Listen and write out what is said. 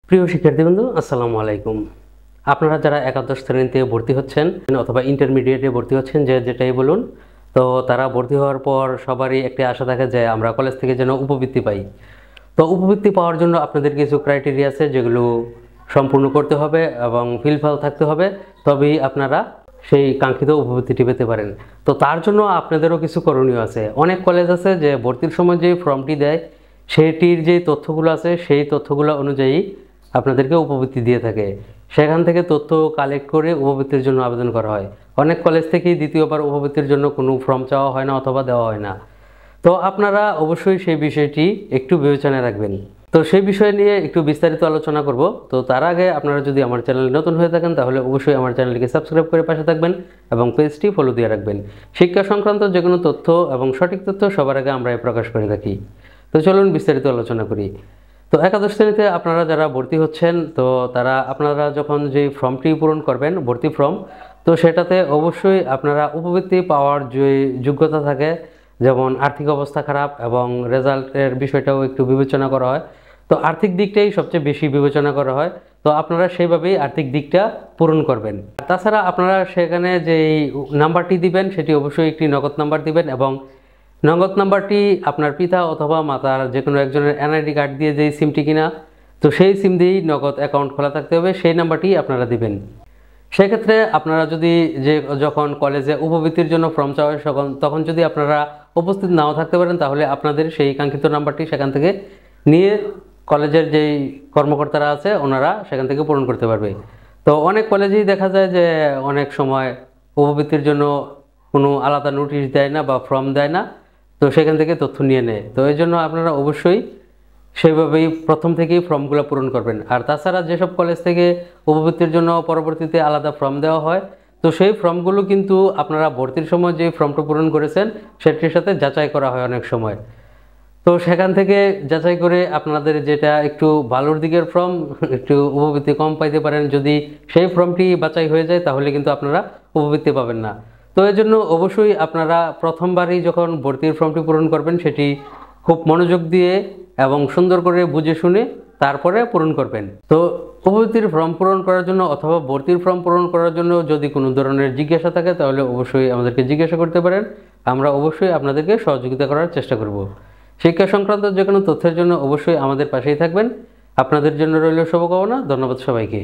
প্রিয় শিক্ষার্থীবৃন্দ, আসসালামু আলাইকুম। আপনারা যারা একাদশ শ্রেণীতে ভর্তি হচ্ছেন অথবা ইন্টারমিডিয়েটে ভর্তি হচ্ছেন, যেটাই বলুন, তো তারা ভর্তি হওয়ার পর সবারই একটি আশা থাকে যে আমরা কলেজ থেকে যেন উপবৃত্তি পাই। তো উপবৃত্তি পাওয়ার জন্য আপনাদের কিছু ক্রাইটেরিয়া আছে, যেগুলো সম্পূর্ণ করতে হবে এবং ফিলফল থাকতে হবে, তবেই আপনারা সেই কাঙ্ক্ষিত উপবৃত্তিটি পেতে পারেন। তো তার জন্য আপনাদেরও কিছু করণীয় আছে। অনেক কলেজ আছে যে ভর্তির সময় যে ফর্মটি দেয় সেটির যে তথ্যগুলো আছে সেই তথ্যগুলো অনুযায়ী আপনাদেরকে উপবৃত্তি দিয়ে থাকে। সেখান থেকে তথ্য কালেক্ট করে উপবৃত্তির জন্য আবেদন করা হয়। অনেক কলেজ থেকেই দ্বিতীয়বার উপবৃত্তির জন্য কোনো ফর্ম চাওয়া হয় না অথবা দেওয়া হয় না। তো আপনারা অবশ্যই সেই বিষয়টি একটু বিবেচনায় রাখবেন। তো সেই বিষয় নিয়ে একটু বিস্তারিত আলোচনা করব। তো তার আগে আপনারা যদি আমার চ্যানেলে নতুন হয়ে থাকেন তাহলে অবশ্যই আমার চ্যানেলটিকে সাবস্ক্রাইব করে পাশে থাকবেন এবং পেজটি ফলো দিয়ে রাখবেন। শিক্ষা সংক্রান্ত যে কোনো তথ্য এবং সঠিক তথ্য সবার আগে আমরা প্রকাশ করে থাকি। তো চলুন বিস্তারিত আলোচনা করি। তো একাদশ শ্রেণীতে আপনারা যারা ভর্তি হচ্ছেন, তো আপনারা যখন যে ফর্মটি পূরণ করবেন, ভর্তি ফর্ম, তো সেটাতে অবশ্যই আপনারা উপবৃত্তি পাওয়ার যে যোগ্যতা থাকে, যেমন আর্থিক অবস্থা খারাপ এবং রেজাল্টের বিষয়টাও একটু বিবেচনা করা হয়। তো আর্থিক দিকটাই সবচেয়ে বেশি বিবেচনা করা হয়। তো আপনারা সেইভাবেই আর্থিক দিকটা পূরণ করবেন। তাছাড়া আপনারা সেখানে যেই নাম্বারটি দিবেন সেটি অবশ্যই একটি নগদ নাম্বার দিবেন এবং নগদ নাম্বারটি আপনার পিতা অথবা মাতার যে কোনো একজনের এনআইডি কার্ড দিয়ে যেই সিমটি কিনা, তো সেই সিম দিয়েই নগদ অ্যাকাউন্ট খোলা থাকতে হবে, সেই নাম্বারটি আপনারা দিবেন। সেক্ষেত্রে আপনারা যদি যখন কলেজে উপবৃত্তির জন্য ফর্ম চাওয়া হয় তখন যদি আপনারা উপস্থিত নাও থাকতে পারেন, তাহলে আপনাদের সেই কাঙ্ক্ষিত নাম্বারটি সেখান থেকে নিয়ে কলেজের যেই কর্মকর্তারা আছে ওনারা সেখান থেকে পূরণ করতে পারবে। তো অনেক কলেজেই দেখা যায় যে অনেক সময় উপবৃত্তির জন্য কোনো আলাদা নোটিশ দেয় না বা ফর্ম দেয় না, তো সেখান থেকে তথ্য নিয়ে নেয়। তো এই জন্য আপনারা অবশ্যই সেইভাবেই প্রথম থেকেই ফর্মগুলো পূরণ করবেন। আর তাছাড়া যেসব কলেজ থেকে উপবৃত্তির জন্য পরবর্তীতে আলাদা ফর্ম দেওয়া হয়, তো সেই ফর্মগুলো কিন্তু আপনারা ভর্তির সময় যে ফর্মটা পূরণ করেছেন সেটির সাথে যাচাই করা হয় অনেক সময়। তো সেখান থেকে যাচাই করে আপনাদের যেটা একটু ভালোর দিকের ফর্ম, একটু উপবৃত্তি কম পাইতে পারেন, যদি সেই ফর্মটি বাছাই হয়ে যায় তাহলে কিন্তু আপনারা উপবৃত্তি পাবেন না। তো এই জন্য অবশ্যই আপনারা প্রথমবারই যখন ভর্তির ফর্মটি পূরণ করবেন সেটি খুব মনোযোগ দিয়ে এবং সুন্দর করে বুঝে শুনে তারপরে পূরণ করবেন। তো উপবৃত্তির ফর্ম পূরণ করার জন্য অথবা ভর্তির ফর্ম পূরণ করার জন্য যদি কোনো ধরনের জিজ্ঞাসা থাকে তাহলে অবশ্যই আমাদেরকে জিজ্ঞাসা করতে পারেন। আমরা অবশ্যই আপনাদেরকে সহযোগিতা করার চেষ্টা করব। শিক্ষা সংক্রান্ত যে কোনো তথ্যের জন্য অবশ্যই আমাদের পাশেই থাকবেন। আপনাদের জন্য রইল শুভকামনা। ধন্যবাদ সবাইকে।